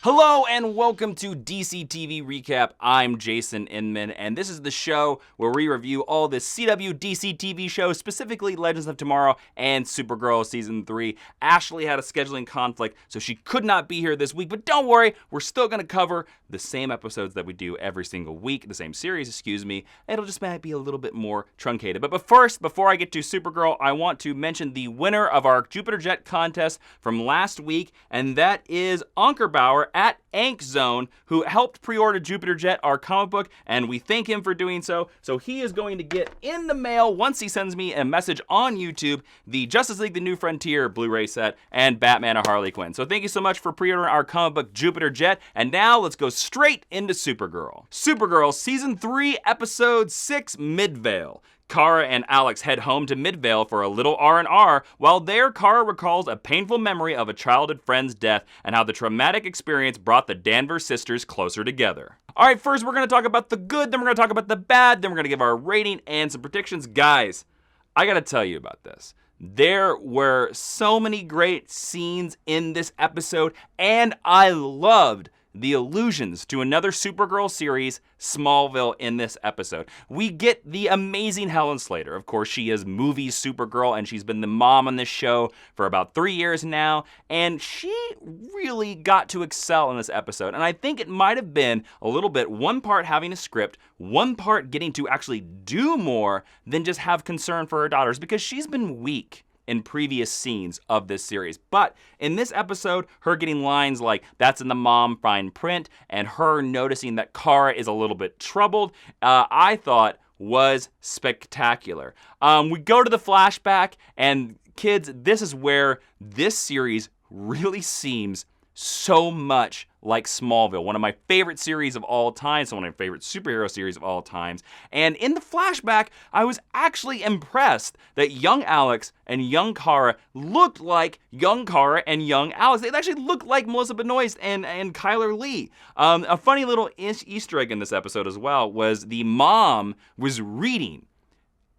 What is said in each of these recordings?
Hello and welcome to DCTV Recap. I'm Jason Inman, and this is the show where we review all the CW DC TV shows, specifically Legends of Tomorrow and Supergirl Season 3. Ashley had a scheduling conflict, so she could not be here this week, but don't worry, we're still going to cover the same episodes that we do every single week, the same series, excuse me. It'll just might be a little bit more truncated. But first, before I get to Supergirl, I want to mention the winner of our Jupiter Jet contest from last week, and that is Ankerbauer at Ank Zone, who helped pre-order Jupiter Jet, our comic book, and we thank him for doing so. So he is going to get in the mail, once he sends me a message on YouTube, the Justice League The New Frontier Blu-ray set and Batman and Harley Quinn. So thank you so much for pre-ordering our comic book Jupiter Jet. And now let's go straight into Supergirl. Supergirl Season 3, Episode 6, Midvale. Kara and Alex head home to Midvale for a little R&R. While there, Kara recalls a painful memory of a childhood friend's death and how the traumatic experience brought the Danvers sisters closer together. All right, first we're going to talk about the good, then we're going to talk about the bad, then we're going to give our rating and some predictions. Guys, I got to tell you about this. There were so many great scenes in this episode, and I loved the allusions to another Supergirl series, Smallville, in this episode. We get the amazing Helen Slater. Of course, she is movie Supergirl, and she's been the mom on this show for about 3 years now, and she really got to excel in this episode. And I think it might have been a little bit, one part having a script, one part getting to actually do more than just have concern for her daughters, because she's been weak in previous scenes of this series. But in this episode, her getting lines like, "That's in the mom fine print," and her noticing that Kara is a little bit troubled, I thought was spectacular. We go to the flashback, and kids, this is where this series really seems so much like Smallville, one of my favorite series of all time, so one of my favorite superhero series of all times. And in the flashback, I was actually impressed that young Alex and young Kara looked like young Kara and young Alex. They actually looked like Melissa Benoist and Kyler Lee. A funny little Easter egg in this episode as well was the mom was reading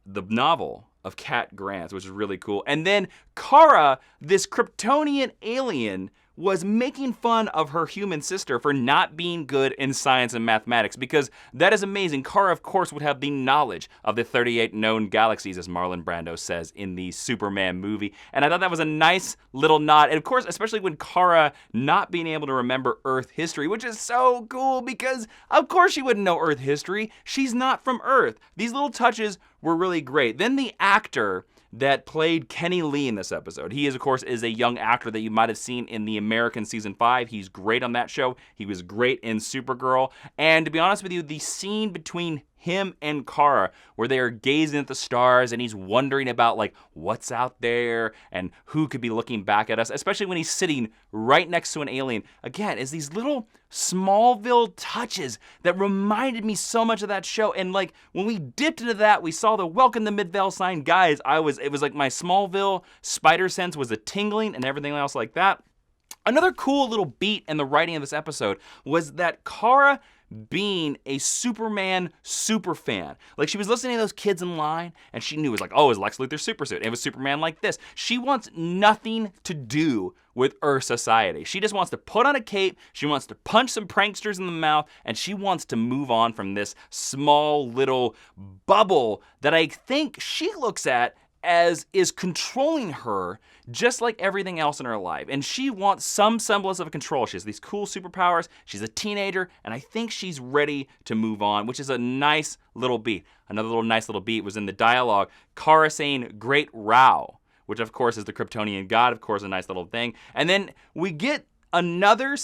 the novel of Cat Grant, which is really cool. And then Kara, this Kryptonian alien, was making fun of her human sister for not being good in science and mathematics, because that is amazing. Kara, of course, would have the knowledge of the 38 known galaxies, as Marlon Brando says in the Superman movie. And I thought that was a nice little nod. And of course, especially when Kara not being able to remember Earth history, which is so cool because of course she wouldn't know Earth history. She's not from Earth. These little touches were really great. Then the actor that played Kenny Lee in this episode. He is, of course, a young actor that you might have seen in The American Season 5. He's great on that show. He was great in Supergirl. And to be honest with you, the scene between him and Kara, where they are gazing at the stars and he's wondering about like what's out there and who could be looking back at us, especially when he's sitting right next to an alien. Again, is these little Smallville touches that reminded me so much of that show. And like when we dipped into that, we saw the Welcome to Midvale sign. Guys, it was like my Smallville spider sense was a tingling and everything else like that. Another cool little beat in the writing of this episode was that Kara being a Superman super fan. Like she was listening to those kids in line and she knew it was like, oh, it was Lex Luthor's super suit. It was Superman like this. She wants nothing to do with Earth society. She just wants to put on a cape, she wants to punch some pranksters in the mouth, and she wants to move on from this small little bubble that I think she looks at as is controlling her just like everything else in her life. And she wants some semblance of control. She has these cool superpowers. She's a teenager, and I think she's ready to move on, which is a nice little beat. Another nice little beat was in the dialogue. Kara saying, "Great Rao," which of course is the Kryptonian god, of course, a nice little thing. And then we get another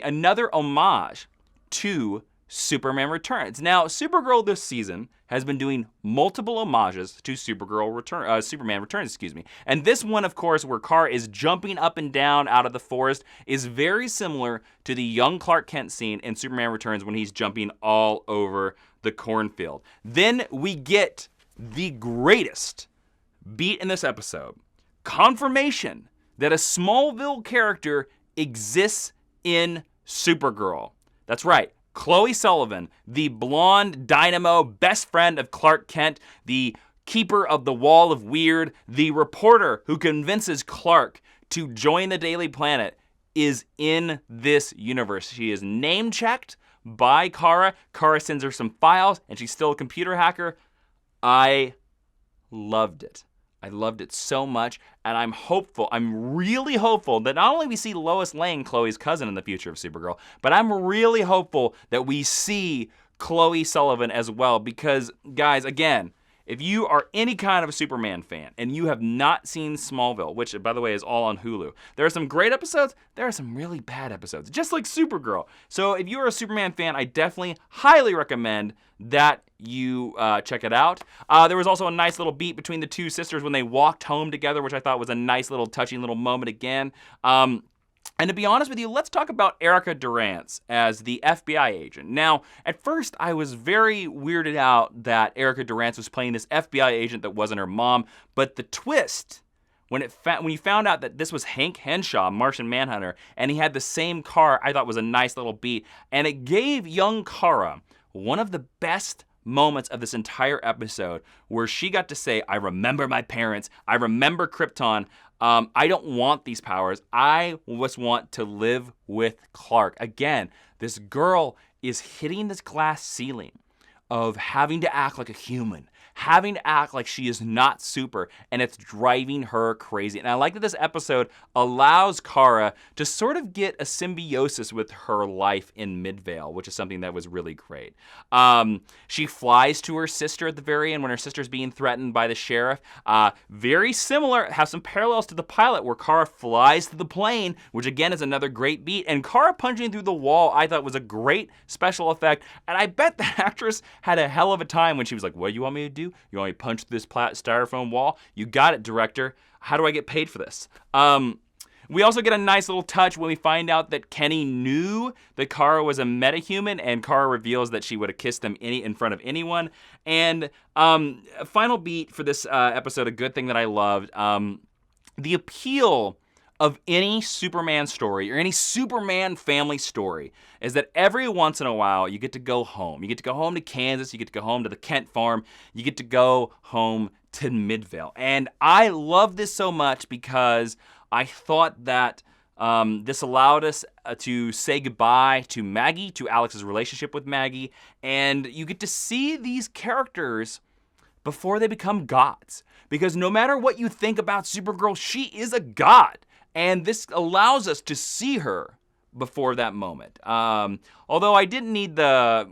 another homage to Superman Returns. Now, Supergirl this season has been doing multiple homages to Superman Returns, And this one, of course, where Kara is jumping up and down out of the forest, is very similar to the young Clark Kent scene in Superman Returns when he's jumping all over the cornfield. Then we get the greatest beat in this episode. Confirmation that a Smallville character exists in Supergirl. That's right. Chloe Sullivan, the blonde dynamo best friend of Clark Kent, the keeper of the Wall of Weird, the reporter who convinces Clark to join the Daily Planet, is in this universe. She is name-checked by Kara. Kara sends her some files, and she's still a computer hacker. I loved it. I loved it so much, and I'm hopeful, I'm really hopeful that not only we see Lois Lane, Chloe's cousin, in the future of Supergirl, but I'm really hopeful that we see Chloe Sullivan as well, because, guys, again, if you are any kind of a Superman fan and you have not seen Smallville, which, by the way, is all on Hulu, there are some great episodes, there are some really bad episodes, just like Supergirl. So if you're a Superman fan, I definitely highly recommend that you check it out. There was also a nice little beat between the two sisters when they walked home together, which I thought was a nice little touching little moment again. And to be honest with you, let's talk about Erica Durance as the FBI agent. Now, at first, I was very weirded out that Erica Durance was playing this FBI agent that wasn't her mom, but the twist, when you found out that this was Hank Henshaw, Martian Manhunter, and he had the same car, I thought was a nice little beat, and it gave young Kara one of the best moments of this entire episode where she got to say, I remember my parents, I remember Krypton, I don't want these powers. I just want to live with Clark. Again, this girl is hitting this glass ceiling of having to act like a human, having to act like she is not super, and it's driving her crazy. And I like that this episode allows Kara to sort of get a symbiosis with her life in Midvale, which is something that was really great. She flies to her sister at the very end when her sister's being threatened by the sheriff. Very similar, has some parallels to the pilot where Kara flies to the plane, which again is another great beat. And Kara punching through the wall I thought was a great special effect. And I bet the actress had a hell of a time when she was like, what do you want me to do? You want me to punch through this styrofoam wall? You got it, director. How do I get paid for this? We also get a nice little touch when we find out that Kenny knew that Kara was a metahuman, and Kara reveals that she would have kissed him in front of anyone. And a final beat for this episode, a good thing that I loved, the appeal of any Superman story or any Superman family story is that every once in a while you get to go home. You get to go home to Kansas, you get to go home to the Kent farm, you get to go home to Midvale. And I love this so much because I thought that this allowed us to say goodbye to Maggie, to Alex's relationship with Maggie, and you get to see these characters before they become gods. Because no matter what you think about Supergirl, she is a god. And this allows us to see her before that moment. Although I didn't need the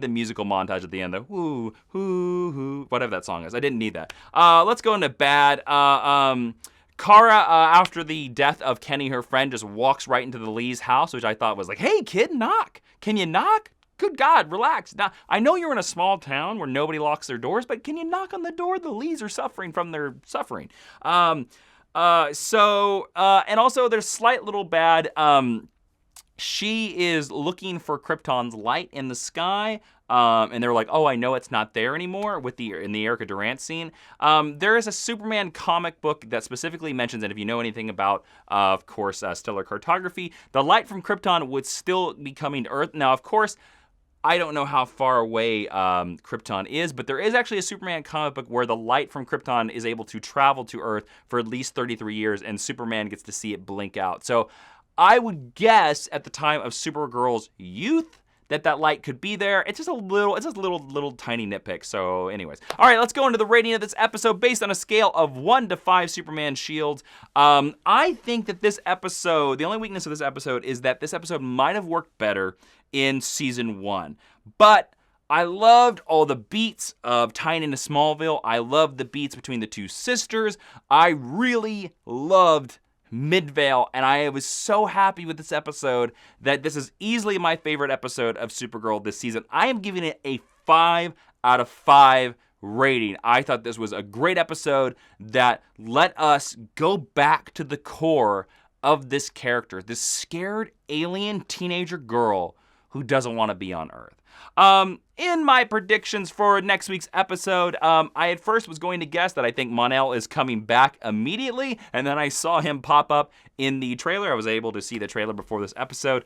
musical montage at the end, the whoo, hoo, hoo, whatever that song is. I didn't need that. Let's go into bad. Kara, after the death of Kenny, her friend, just walks right into the Lee's house, which I thought was like, hey kid, knock. Can you knock? Good God, relax. Now, I know you're in a small town where nobody locks their doors, but can you knock on the door? The Lees are suffering from their suffering. And also there's slight little bad, she is looking for Krypton's light in the sky, and they're like, oh, I know it's not there anymore in the Erica Durance scene. There is a Superman comic book that specifically mentions, and if you know anything about, of course, stellar cartography, the light from Krypton would still be coming to Earth. Now, of course, I don't know how far away Krypton is, but there is actually a Superman comic book where the light from Krypton is able to travel to Earth for at least 33 years, and Superman gets to see it blink out. So I would guess at the time of Supergirl's youth that light could be there. It's just a little tiny nitpick. So anyways. All right, let's go into the rating of this episode based on a scale of 1 to 5 Superman shields. I think that this episode, the only weakness of this episode is that this episode might have worked better in season 1. But I loved all the beats of tying into Smallville. I loved the beats between the two sisters. I really loved Midvale, and I was so happy with this episode that this is easily my favorite episode of Supergirl this season. I am giving it a 5 out of 5 rating. I thought this was a great episode that let us go back to the core of this character, this scared alien teenager girl who doesn't want to be on Earth. In my predictions for next week's episode, I at first was going to guess that I think Mon-El is coming back immediately, and then I saw him pop up in the trailer. I was able to see the trailer before this episode.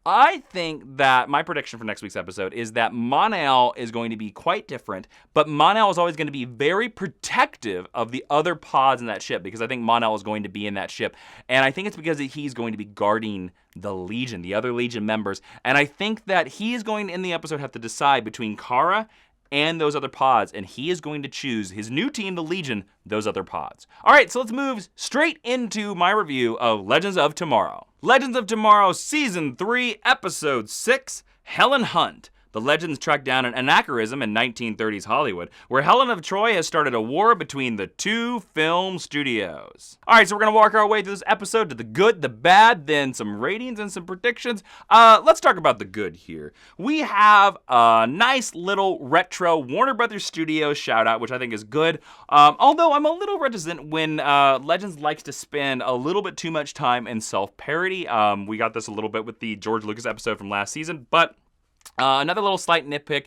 I think that my prediction for next week's episode is that Mon-El is going to be quite different, but Mon-El is always going to be very protective of the other pods in that ship, because I think Mon-El is going to be in that ship. And I think it's because he's going to be guarding the Legion, the other Legion members. And I think that he is going to, in the episode, have to decide between Kara and those other pods, and he is going to choose his new team, the Legion, those other pods. All right, so let's move straight into my review of Legends of Tomorrow. Legends of Tomorrow, Season 3, Episode 6, Helen Hunt. The Legends track down an anachronism in 1930s Hollywood, where Helen of Troy has started a war between the two film studios. All right, so we're going to walk our way through this episode to the good, the bad, then some ratings and some predictions. Let's talk about the good here. We have a nice little retro Warner Brothers Studios shout-out, which I think is good. Although I'm a little reticent when Legends likes to spend a little bit too much time in self-parody. We got this a little bit with the George Lucas episode from last season, but another little slight nitpick,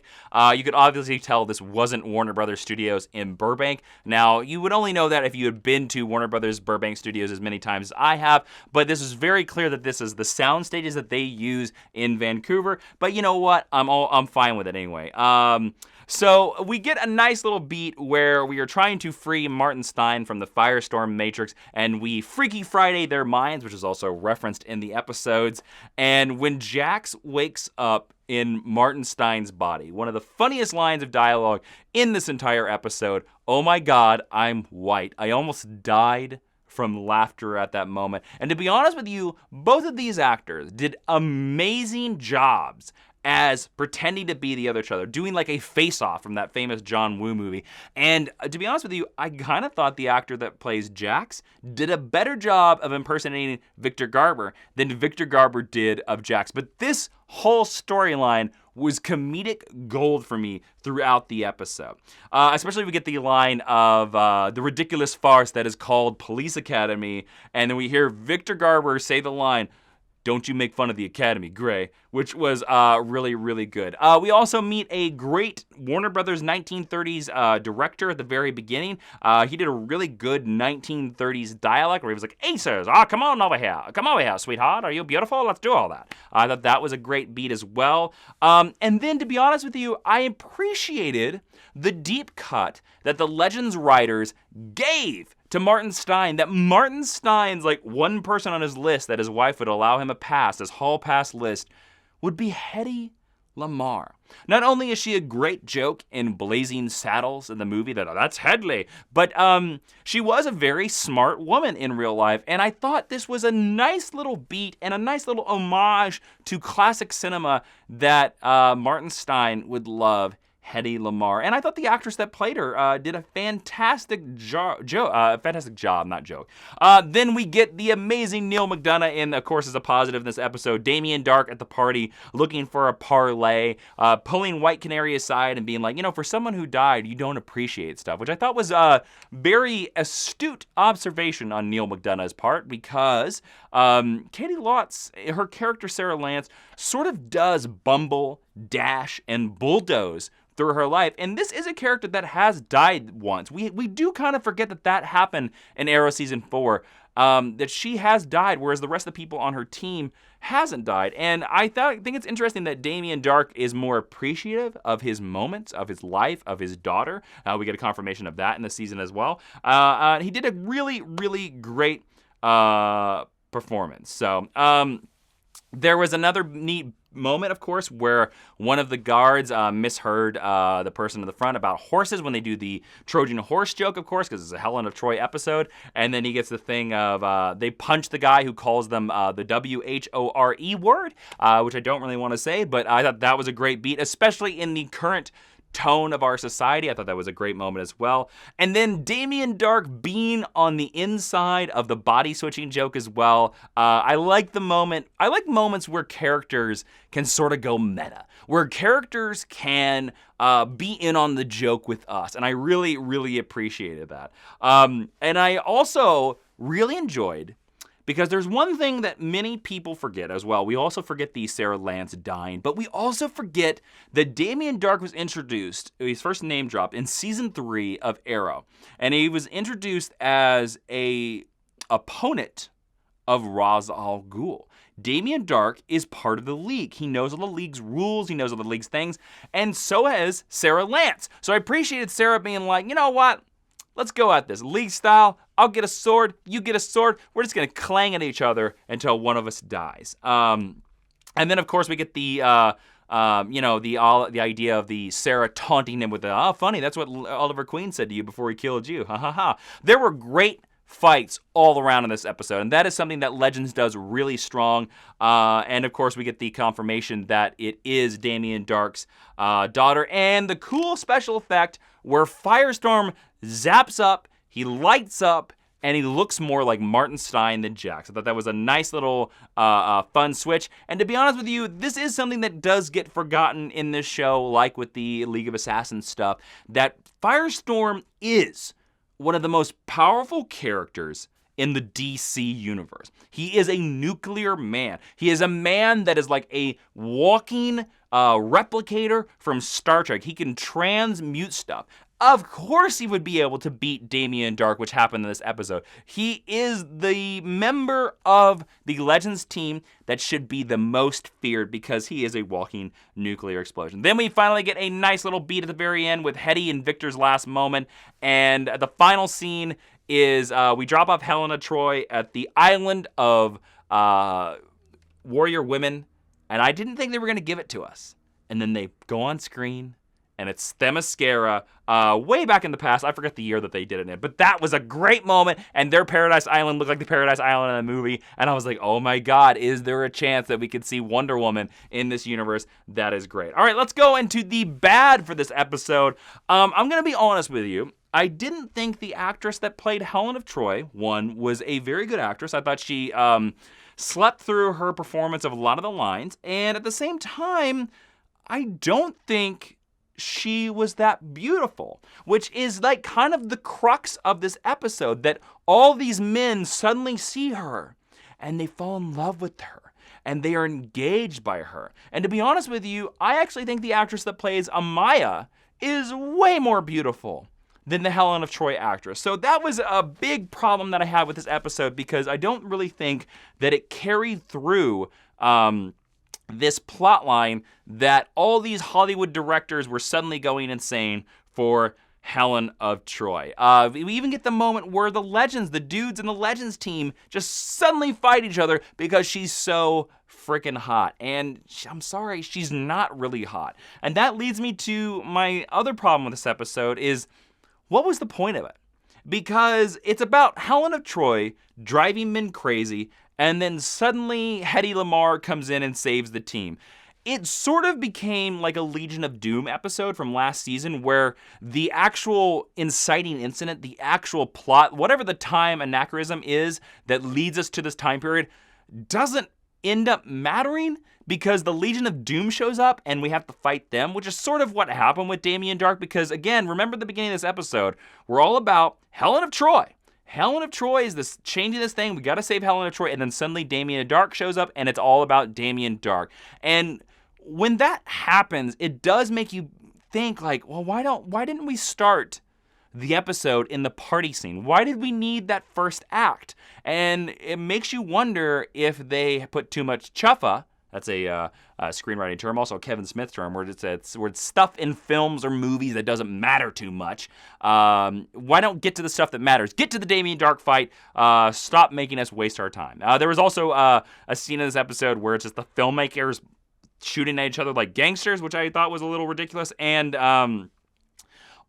you could obviously tell this wasn't Warner Brothers Studios in Burbank. Now, you would only know that if you had been to Warner Brothers Burbank Studios as many times as I have, but this is very clear that this is the sound stages that they use in Vancouver. But you know what? I'm fine with it anyway. So we get a nice little beat where we are trying to free Martin Stein from the Firestorm Matrix, and we Freaky Friday their minds, which is also referenced in the episodes. And when Jax wakes up in Martin Stein's body, one of the funniest lines of dialogue in this entire episode, "Oh my God, I'm white." I almost died from laughter at that moment. And to be honest with you, both of these actors did amazing jobs as pretending to be the other other, doing like a face-off from that famous John Woo movie. And to be honest with you, I kind of thought the actor that plays Jax did a better job of impersonating Victor Garber than Victor Garber did of Jax. But this whole storyline was comedic gold for me throughout the episode. Especially we get the line of the ridiculous farce that is called Police Academy, and then we hear Victor Garber say the line, "Don't you make fun of the Academy, Gray," which was really, really good. We also meet a great Warner Brothers 1930s director at the very beginning. He did a really good 1930s dialect where he was like, "Aces, come over here, sweetheart. Are you beautiful? Let's do all that." I thought that was a great beat as well. And then, to be honest with you, I appreciated the deep cut that the Legends writers gave to Martin Stein, that Martin Stein's like one person on his list that his wife would allow him a pass, his hall pass list, would be Hedy Lamarr. Not only is she a great joke in Blazing Saddles in the movie, that's Headley, but she was a very smart woman in real life, and I thought this was a nice little beat and a nice little homage to classic cinema that Martin Stein would love Hedy Lamarr. And I thought the actress that played her did a fantastic job, not joke. Then we get the amazing Neil McDonough in, of course, as a positive in this episode. Damien Dark at the party looking for a parlay, pulling White Canary aside and being like, for someone who died, you don't appreciate stuff, which I thought was a very astute observation on Neil McDonough's part, because Katie Lotz, her character Sarah Lance, sort of does bumble, dash, and bulldoze through her life. And this is a character that has died once. We do kind of forget that happened in Arrow Season 4, that she has died, whereas the rest of the people on her team hasn't died. And I think it's interesting that Damien Dark is more appreciative of his moments, of his life, of his daughter. We get a confirmation of that in the season as well. He did a really, really great performance. So there was another neat moment, of course, where one of the guards misheard the person in the front about horses when they do the Trojan horse joke, of course, because it's a Helen of Troy episode. And then he gets the thing of they punch the guy who calls them the WHORE word, which I don't really want to say, but I thought that was a great beat, especially in the current tone of our society. I thought that was a great moment as well. And then Damien Dark being on the inside of the body switching joke as well. I like moments where characters can sort of go meta, where characters can be in on the joke with us. And I really, really appreciated that. And I also really enjoyed, because there's one thing that many people forget as well. We also forget the Sarah Lance dying, but we also forget that Damien Dark was introduced, his first name dropped, in Season 3 of Arrow. And he was introduced as a opponent of Ra's al Ghul. Damien Darhk is part of the League. He knows all the League's rules, he knows all the League's things, and so has Sarah Lance. So I appreciated Sarah being like, you know what? Let's go at this. League style, I'll get a sword, you get a sword, we're just gonna clang at each other until one of us dies. And then of course we get the idea of the Sarah taunting him with the, oh, funny, that's what Oliver Queen said to you before he killed you, ha ha ha. There were great fights all around in this episode, and that is something that Legends does really strong. And of course we get the confirmation that it is Damien Darhk's daughter, and the cool special effect where Firestorm zaps up, he lights up, and he looks more like Martin Stein than Jax. I thought that was a nice little fun switch. And to be honest with you, this is something that does get forgotten in this show, like with the League of Assassins stuff, that Firestorm is one of the most powerful characters in the DC universe. He is a nuclear man. He is a man that is like a walking replicator from Star Trek. He can transmute stuff. Of course he would be able to beat Damien Darhk, which happened in this episode. He is the member of the Legends team that should be the most feared because he is a walking nuclear explosion. Then we finally get a nice little beat at the very end with Hetty and Victor's last moment. And the final scene is we drop off Helena Troy at the island of warrior women. And I didn't think they were going to give it to us. And then they go on screen. And it's Themyscira, way back in the past. I forget the year that they did it in. But that was a great moment, and their Paradise Island looked like the Paradise Island in the movie. And I was like, oh my God, is there a chance that we could see Wonder Woman in this universe? That is great. All right, let's go into the bad for this episode. I'm going to be honest with you. I didn't think the actress that played Helen of Troy, was a very good actress. I thought she slept through her performance of a lot of the lines. And at the same time, I don't think she was that beautiful, which is like kind of the crux of this episode, that all these men suddenly see her and they fall in love with her and they are engaged by her. And to be honest with you, I actually think the actress that plays Amaya is way more beautiful than the Helen of Troy actress. So that was a big problem that I had with this episode, because I don't really think that it carried through this plot line that all these Hollywood directors were suddenly going insane for Helen of Troy. We even get the moment where the Legends, the dudes in the Legends team, just suddenly fight each other because she's so freaking hot. And I'm sorry, she's not really hot. And that leads me to my other problem with this episode is, what was the point of it? Because it's about Helen of Troy driving men crazy, and then suddenly Hedy Lamarr comes in and saves the team. It sort of became like a Legion of Doom episode from last season, where the actual inciting incident, the actual plot, whatever the time anachronism is that leads us to this time period, doesn't end up mattering because the Legion of Doom shows up and we have to fight them, which is sort of what happened with Damien Darhk. Because again, remember the beginning of this episode, we're all about Helen of Troy. Helen of Troy is this changing this thing. We got to save Helen of Troy. And then suddenly Damien Darhk shows up and it's all about Damien Darhk. And when that happens, it does make you think like, well, why didn't we start the episode in the party scene? Why did we need that first act? And it makes you wonder if they put too much chuffa. That's a screenwriting term, also a Kevin Smith term, where it's stuff in films or movies that doesn't matter too much. Why don't get to the stuff that matters? Get to the Damien Darhk fight. Stop making us waste our time. There was also a scene in this episode where it's just the filmmakers shooting at each other like gangsters, which I thought was a little ridiculous. And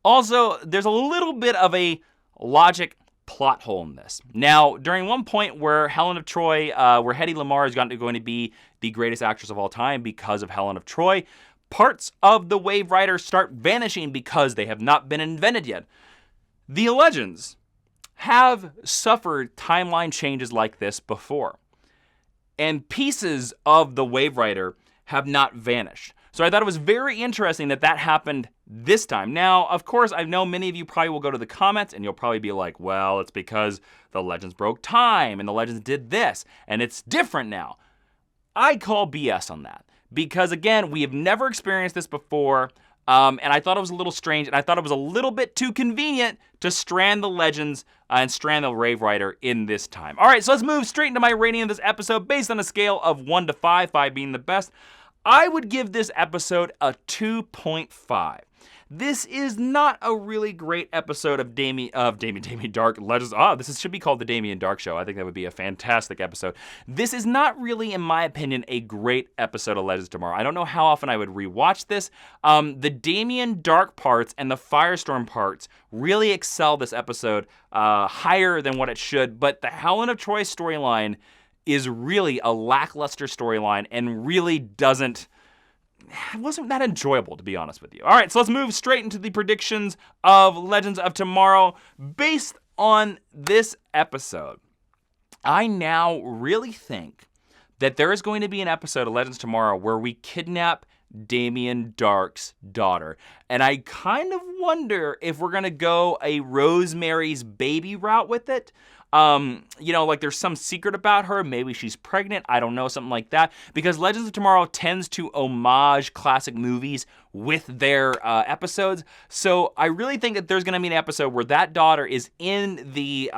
also, there's a little bit of a logic plot hole in this. Now, during one point where Helen of Troy, where Hedy Lamarr is going to be the greatest actress of all time because of Helen of Troy, parts of the Wave Rider start vanishing because they have not been invented yet. The Legends have suffered timeline changes like this before, and pieces of the Wave Rider have not vanished. So I thought it was very interesting that that happened this time. Now, of course, I know many of you probably will go to the comments and you'll probably be like, well, it's because the Legends broke time and the Legends did this and it's different now. I call BS on that because, again, we have never experienced this before. And I thought it was a little strange, and I thought it was a little bit too convenient to strand the legends and strand the Rave Rider in this time. All right, so let's move straight into my rating of this episode based on a scale of 1 to 5, 5 being the best. I would give this episode a 2.5. This is not a really great episode of Damien Dark Legends. This should be called the Damien Dark Show. I think that would be a fantastic episode. This is not really, in my opinion, a great episode of Legends Tomorrow. I don't know how often I would rewatch this. The Damien Dark parts and the Firestorm parts really excel this episode higher than what it should, but the Helen of Troy storyline is really a lackluster storyline and really it wasn't that enjoyable, to be honest with you. All right, so let's move straight into the predictions of Legends of Tomorrow. Based on this episode, I now really think that there is going to be an episode of Legends Tomorrow where we kidnap Damien Dark's daughter. And I kind of wonder if we're going to go a Rosemary's Baby route with it. Like there's some secret about her. Maybe she's pregnant. I don't know, something like that. Because Legends of Tomorrow tends to homage classic movies with their episodes. So I really think that there's going to be an episode where that daughter is in the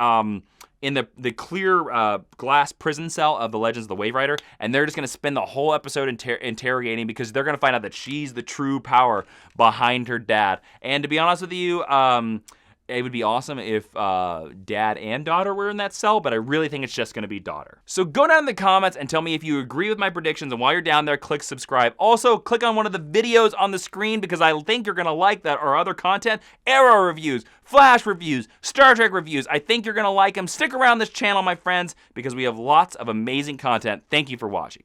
clear glass prison cell of the Legends of the Wave Rider, and they're just going to spend the whole episode interrogating because they're going to find out that she's the true power behind her dad. And to be honest with you, it would be awesome if dad and daughter were in that cell, but I really think it's just going to be daughter. So go down in the comments and tell me if you agree with my predictions, and while you're down there, click subscribe. Also, click on one of the videos on the screen because I think you're going to like that or other content. Arrow reviews, Flash reviews, Star Trek reviews. I think you're going to like them. Stick around this channel, my friends, because we have lots of amazing content. Thank you for watching.